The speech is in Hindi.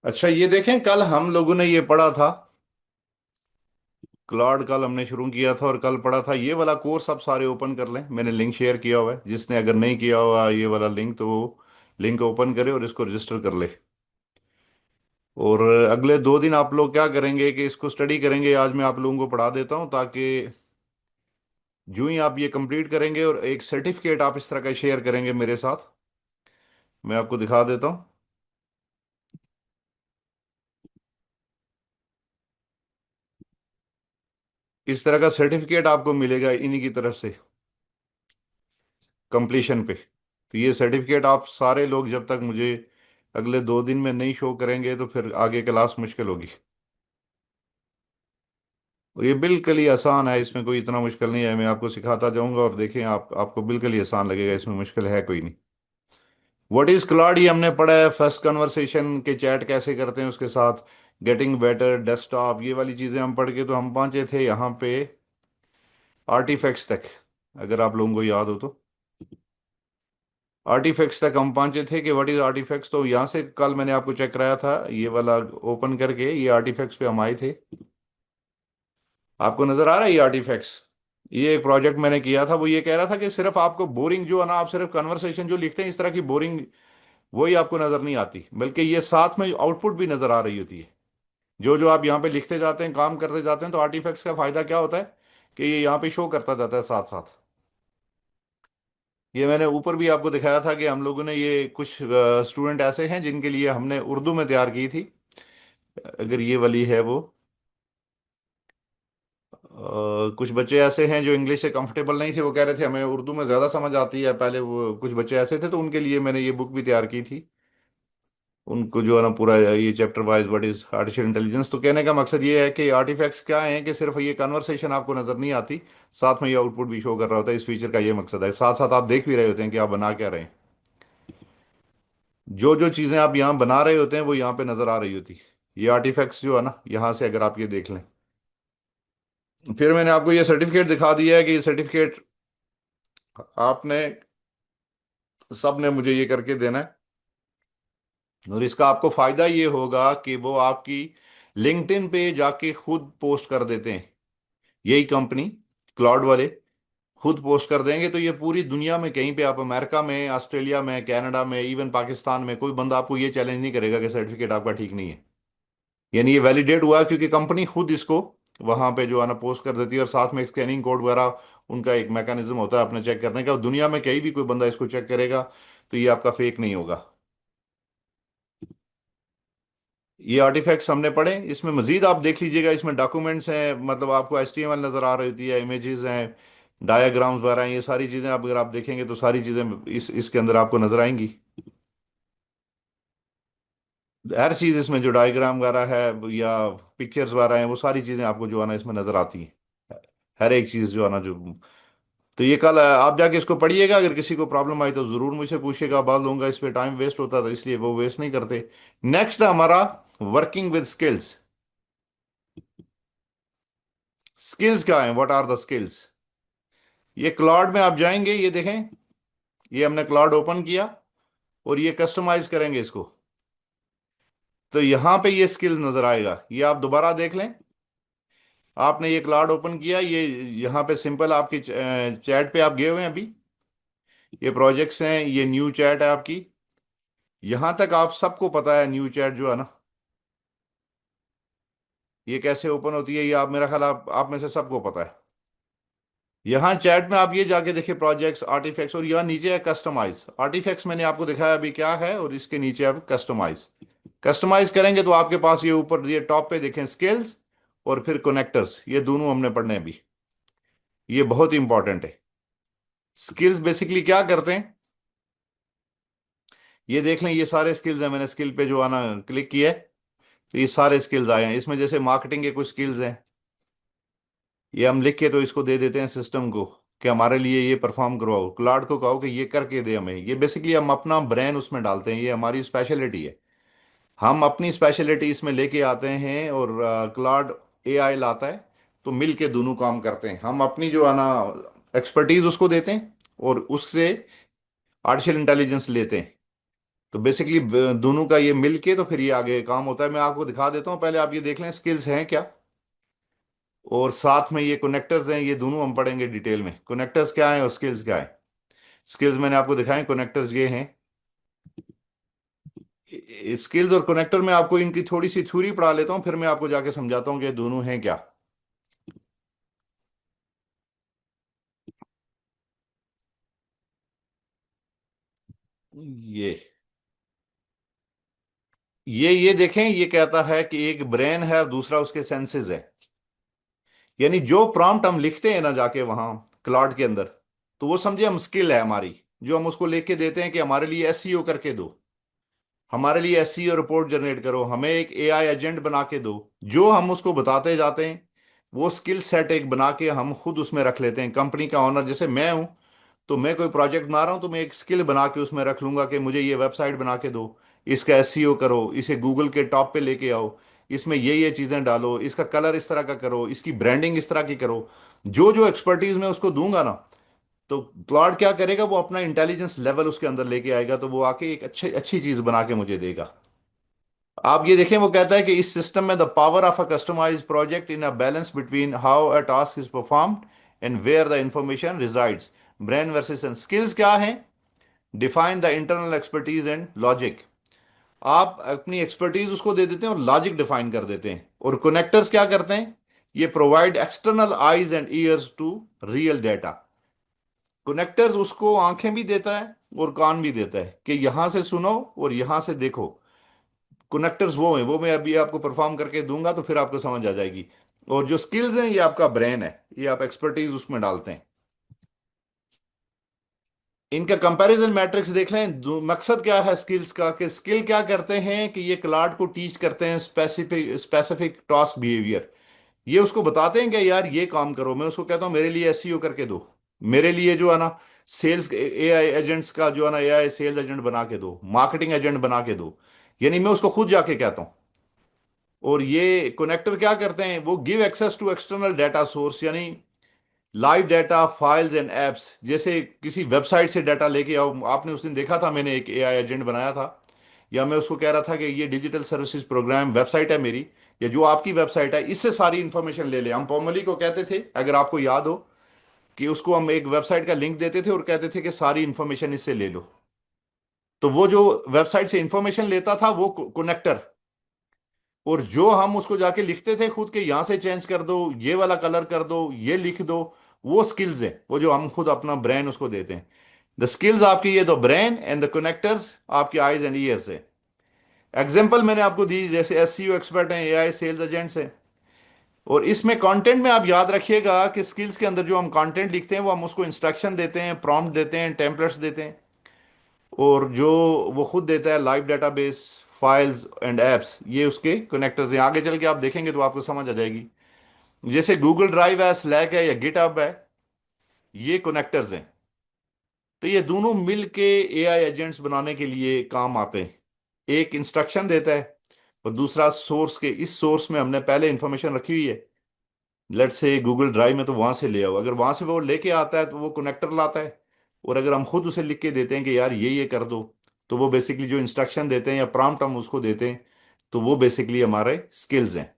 अच्छा, ये देखें, कल हम लोगों ने ये पढ़ा था। क्लाउड कल हमने शुरू किया था और कल पढ़ा था। ये वाला कोर्स आप सारे ओपन कर लें, मैंने लिंक शेयर किया हुआ है। जिसने अगर नहीं किया हुआ ये वाला लिंक, तो वो लिंक ओपन करे और इसको रजिस्टर कर ले। और अगले 2 दिन आप लोग क्या करेंगे कि इसको स्टडी करेंगे। आज मैं आप लोगों को पढ़ा देता हूँ, ताकि जो ही आप ये कंप्लीट करेंगे और एक सर्टिफिकेट आप इस तरह का शेयर करेंगे मेरे साथ। मैं आपको दिखा देता हूँ। इस तरह का सर्टिफिकेट आपको मिलेगा इन्हीं की तरफ से, कंप्लीशन पे। तो ये सर्टिफिकेट आप सारे लोग जब तक मुझे अगले 2 दिन में नहीं शो करेंगे, तो फिर आगे क्लास मुश्किल होगी। और ये बिल्कुल ही आसान है, इसमें कोई इतना मुश्किल नहीं है। मैं आपको सिखाता जाऊंगा और देखें, आपको बिल्कुल ही आसान लगेगा, इसमें मुश्किल है कोई नहीं। व्हाट इज क्लाउड, ये हमने पढ़ा है। फर्स्ट कन्वर्सेशन के चैट कैसे करते हैं उसके साथ, गेटिंग बेटर, डेस्कटॉप, ये वाली चीज़ें हम पढ़ के तो हम पहुंचे थे यहाँ पे आर्टिफैक्ट्स तक, अगर आप लोगों को याद हो तो। आर्टिफैक्ट्स तक हम पहुंचे थे कि व्हाट इज आर्टिफैक्ट्स। तो यहाँ से कल मैंने आपको चेक कराया था, ये वाला ओपन करके ये आर्टिफैक्ट्स पे हम आए थे। आपको नजर आ रहा है ये आर्टिफैक्ट्स। ये एक प्रोजेक्ट मैंने किया था, वो ये कह रहा था कि सिर्फ आपको बोरिंग जो है ना, आप सिर्फ कन्वर्सेशन जो लिखते हैं इस तरह की बोरिंग, वही आपको नजर नहीं आती, बल्कि ये साथ में आउटपुट भी नजर आ रही होती है। जो जो आप यहाँ पे लिखते जाते हैं, काम करते जाते हैं, तो आर्टिफैक्ट्स का फायदा क्या होता है कि ये यहाँ पे शो करता जाता है साथ साथ। ये मैंने ऊपर भी आपको दिखाया था कि हम लोगों ने ये कुछ स्टूडेंट ऐसे हैं जिनके लिए हमने उर्दू में तैयार की थी। अगर ये वाली है वो, कुछ बच्चे ऐसे हैं जो इंग्लिश से कंफर्टेबल नहीं थे, वो कह रहे थे हमें उर्दू में ज़्यादा समझ आती है। पहले वो कुछ बच्चे ऐसे थे, तो उनके लिए मैंने ये बुक भी तैयार की थी। उनको जो है ना पूरा ये chapter wise what is artificial intelligence. तो कहने का मकसद ये है कि आर्टिफैक्ट्स क्या है कि सिर्फ ये कन्वर्सेशन आपको नज़र नहीं आती, साथ में ये आउटपुट भी शो कर रहा होता है। इस फीचर का ये मकसद है, साथ साथ आप देख भी रहे होते हैं कि आप बना क्या रहे हैं। जो जो चीज़ें आप यहाँ बना रहे होते हैं वो यहाँ पे नज़र आ रही होती है। ये आर्टिफैक्ट्स जो है ना, यहाँ से अगर आप ये देख लें। फिर मैंने आपको ये सर्टिफिकेट दिखा दिया है कि ये सर्टिफिकेट आपने सब ने मुझे ये करके देना है। और इसका आपको फायदा ये होगा कि वो आपकी लिंक्डइन पे जाके खुद पोस्ट कर देते हैं। यही कंपनी, क्लाउड वाले, खुद पोस्ट कर देंगे। तो ये पूरी दुनिया में कहीं पे, आप अमेरिका में, ऑस्ट्रेलिया में, कनाडा में, इवन पाकिस्तान में, कोई बंदा आपको ये चैलेंज नहीं करेगा कि सर्टिफिकेट आपका ठीक नहीं है। यानी ये वैलिडेट हुआ है क्योंकि कंपनी खुद इसको वहां पे जो है ना पोस्ट कर देती है, और साथ में स्कैनिंग कोड वगैरह उनका एक मैकेनिज्म होता है अपने चेक करने का। और दुनिया में कहीं भी कोई बंदा इसको चेक करेगा तो ये आपका फेक नहीं होगा। ये आर्टिफैक्ट्स हमने पढ़े। इसमें मजीद आप देख लीजिएगा, इसमें डॉक्यूमेंट्स हैं, मतलब आपको HTML नज़र आ रही होती है, इमेजेस हैं, डायग्राम्स वगैरह हैं। ये सारी चीज़ें आप अगर आप देखेंगे तो सारी चीज़ें इसके अंदर आपको नज़र आएंगी। हर चीज़ इसमें जो डायग्राम वगैरह है या पिक्चर्स वगैरह हैं, वो सारी चीज़ें आपको जो है ना इसमें नज़र आती हैं। हर एक चीज़ जो है ना जो। तो ये कल आप जाके इसको पढ़िएगा। अगर किसी को प्रॉब्लम आई तो ज़रूर मुझसे पूछिएगा, बात लूंगा। इस पे टाइम वेस्ट होता था, इसलिए वो वेस्ट नहीं करते। नेक्स्ट है हमारा वर्किंग विद स्किल्स। स्किल्स क्या है, व्हाट आर द स्किल्स। ये क्लाउड में आप जाएंगे, ये देखें, ये हमने क्लाउड ओपन किया और ये कस्टमाइज करेंगे इसको। तो यहां पे ये स्किल्स नजर आएगा, ये आप दोबारा देख लें। आपने ये क्लाउड ओपन किया, ये यहाँ पे सिंपल आपकी चैट पे आप गए हुए हैं अभी। ये प्रोजेक्ट्स हैं, ये न्यू चैट है आपकी। यहां तक आप सबको पता है न्यू चैट जो है ना, ये कैसे ओपन होती है, ये आप, मेरा ख्याल आप में से सबको पता है। यहाँ चैट में आप ये जाके देखिए, प्रोजेक्ट्स, आर्टिफैक्ट्स, और यहाँ नीचे है कस्टमाइज। आर्टिफैक्ट्स मैंने आपको दिखाया अभी क्या है, और इसके नीचे आप कस्टमाइज। कस्टमाइज करेंगे तो आपके पास ये ऊपर ये टॉप पे देखें स्किल्स, और फिर कनेक्टर्स, ये दोनों हमने पढ़ने हैं अभी। ये बहुत इंपॉर्टेंट है। स्किल्स बेसिकली क्या करते हैं, ये देख लें, ये सारे स्किल्स हैं। मैंने स्किल पे जो आना क्लिक किया है, तो ये सारे स्किल्स आए हैं इसमें। जैसे मार्केटिंग के कुछ स्किल्स हैं, ये हम लिख के तो इसको दे देते हैं सिस्टम को कि हमारे लिए ये परफॉर्म करवाओ। क्लाउड को कहो कि ये करके दे हमें। ये बेसिकली हम अपना ब्रेन उसमें डालते हैं, ये हमारी स्पेशलिटी है। हम अपनी स्पेशलिटी इसमें लेके आते हैं, और क्लाउड AI लाता है। तो मिल के दोनों काम करते हैं। हम अपनी जो है ना एक्सपर्टीज उसको देते हैं, और उससे आर्टिफिशियल इंटेलिजेंस लेते हैं। तो बेसिकली दोनों का ये मिल के तो फिर ये आगे काम होता है। मैं आपको दिखा देता हूँ, पहले आप ये देख लें स्किल्स हैं क्या, और साथ में ये कनेक्टर्स हैं, ये दोनों हम पढ़ेंगे डिटेल में, कनेक्टर्स क्या है और स्किल्स क्या है। स्किल्स मैंने आपको दिखाए, कनेक्टर्स ये हैं। स्किल्स और कनेक्टर में आपको इनकी थोड़ी सी थ्योरी पढ़ा लेता हूँ, फिर मैं आपको जाके समझाता हूँ कि दोनों हैं क्या। ये ये देखें, ये कहता है कि एक ब्रेन है और दूसरा उसके सेंसेस है। यानी जो प्रॉम्प्ट हम लिखते हैं ना जाके वहां क्लाउड के अंदर, तो वो समझे हम स्किल है हमारी, जो हम उसको लेके देते हैं कि हमारे लिए एसईओ करके दो, हमारे लिए एसईओ रिपोर्ट जनरेट करो, हमें एक एआई एजेंट बना के दो। जो हम उसको बताते जाते हैं, वो स्किल सेट एक बना के हम खुद उसमें रख लेते हैं। कंपनी का ऑनर जैसे मैं हूं, तो मैं कोई प्रोजेक्ट बना रहा हूं तो मैं एक स्किल बना के उसमें रख लूंगा कि मुझे ये वेबसाइट बना के दो, इसका एसईओ करो, इसे गूगल के टॉप पे लेके आओ, इसमें ये चीजें डालो, इसका कलर इस तरह का करो, इसकी ब्रांडिंग इस तरह की करो। जो जो एक्सपर्टीज मैं उसको दूंगा ना, तो क्लाउड क्या करेगा, वो अपना इंटेलिजेंस लेवल उसके अंदर लेके आएगा, तो वो आके एक अच्छी अच्छी चीज बना के मुझे देगा। आप ये देखें, वो कहता है कि इस सिस्टम में the power of a customized project in a balance between how a task is performed and where the information resides. Brain versus skills क्या है? Define the internal expertise and logic. आप अपनी एक्सपर्टीज उसको दे देते हैं और लॉजिक डिफाइन कर देते हैं। और कनेक्टर्स क्या करते हैं? ये provide external eyes and ears to real data. Connectors उसको आंखें भी देता है और कान भी देता है कि यहां से सुनो और यहां से देखो। कनेक्टर्स वो हैं, वो मैं अभी आपको परफॉर्म करके दूंगा तो फिर आपको समझ आ जाएगी। और जो स्किल्स हैं, ये आपका ब्रेन है, ये आप एक्सपर्टीज उसमें डालते हैं। इनका कंपैरिजन मैट्रिक्स देख लें। मकसद क्या है स्किल्स का, कि स्किल क्या करते हैं कि ये क्लाउड को टीच करते हैं स्पेसिफिक स्पेसिफिक टास्क बिहेवियर। ये उसको बताते हैं कि यार ये काम करो। मैं उसको कहता हूँ मेरे लिए एसईओ करके दो, मेरे लिए जो है ना सेल्स एआई एजेंट्स का जो है ना एआई सेल्स एजेंट बना के दो, मार्केटिंग एजेंट बना के दो। यानी मैं उसको खुद जाके कहता हूँ। और ये कनेक्टर क्या करते हैं, वो give access to external data source, यानी live data files and apps. जैसे किसी वेबसाइट से डाटा लेके आओ, आपने उस दिन देखा था मैंने एक एआई एजेंट बनाया था, या मैं उसको कह रहा था कि ये डिजिटल सर्विसेज प्रोग्राम वेबसाइट है मेरी, या जो आपकी वेबसाइट है, इससे सारी इंफॉर्मेशन ले ले। हम पॉमली को कहते थे, अगर आपको याद हो, कि उसको हम एक वेबसाइट का लिंक देते थे और कहते थे कि सारी इंफॉर्मेशन इससे ले लो। तो वो जो वेबसाइट से इंफॉर्मेशन लेता था वो कनेक्टर, और जो हम उसको जाके लिखते थे खुद के, यहां से चेंज कर दो, ये वाला कलर कर दो, ये लिख दो, वो स्किल्स है, वो जो हम खुद अपना ब्रेन उसको देते हैं। द स्किल्स आपकी ये, the brain and the connectors आपके आईज एंड ईयर्स है। एग्जांपल मैंने आपको दी, जैसे एसईओ एक्सपर्ट हैं, एआई सेल्स एजेंट्स हैं। और इसमें कंटेंट में आप याद रखिएगा कि स्किल्स के अंदर जो हम कंटेंट लिखते हैं, वो हम उसको इंस्ट्रक्शन देते हैं, प्रॉम्प्ट देते हैं, टेम्पलेट्स देते हैं। और जो वो खुद देता है live database, files and apps, ये उसके कनेक्टर्स हैं। आगे चल के आप देखेंगे तो आपको समझ आ जाएगी। जैसे गूगल ड्राइव है, स्लैक है, या गिटहब है, ये कनेक्टर्स हैं। तो ये दोनों मिल के एआई एजेंट्स बनाने के लिए काम आते हैं। एक इंस्ट्रक्शन देता है और दूसरा सोर्स, के इस सोर्स में हमने पहले इंफॉर्मेशन रखी हुई है, लेट से गूगल ड्राइव में, तो वहां से ले आओ। अगर वहां से वो लेके आता है तो वो कनेक्टर लाता है। और अगर हम खुद उसे लिख के देते हैं कि यार ये कर दो, तो वो बेसिकली जो इंस्ट्रक्शन देते हैं या प्रॉम्प्ट हम उसको देते हैं, तो वो बेसिकली हमारे स्किल्स हैं।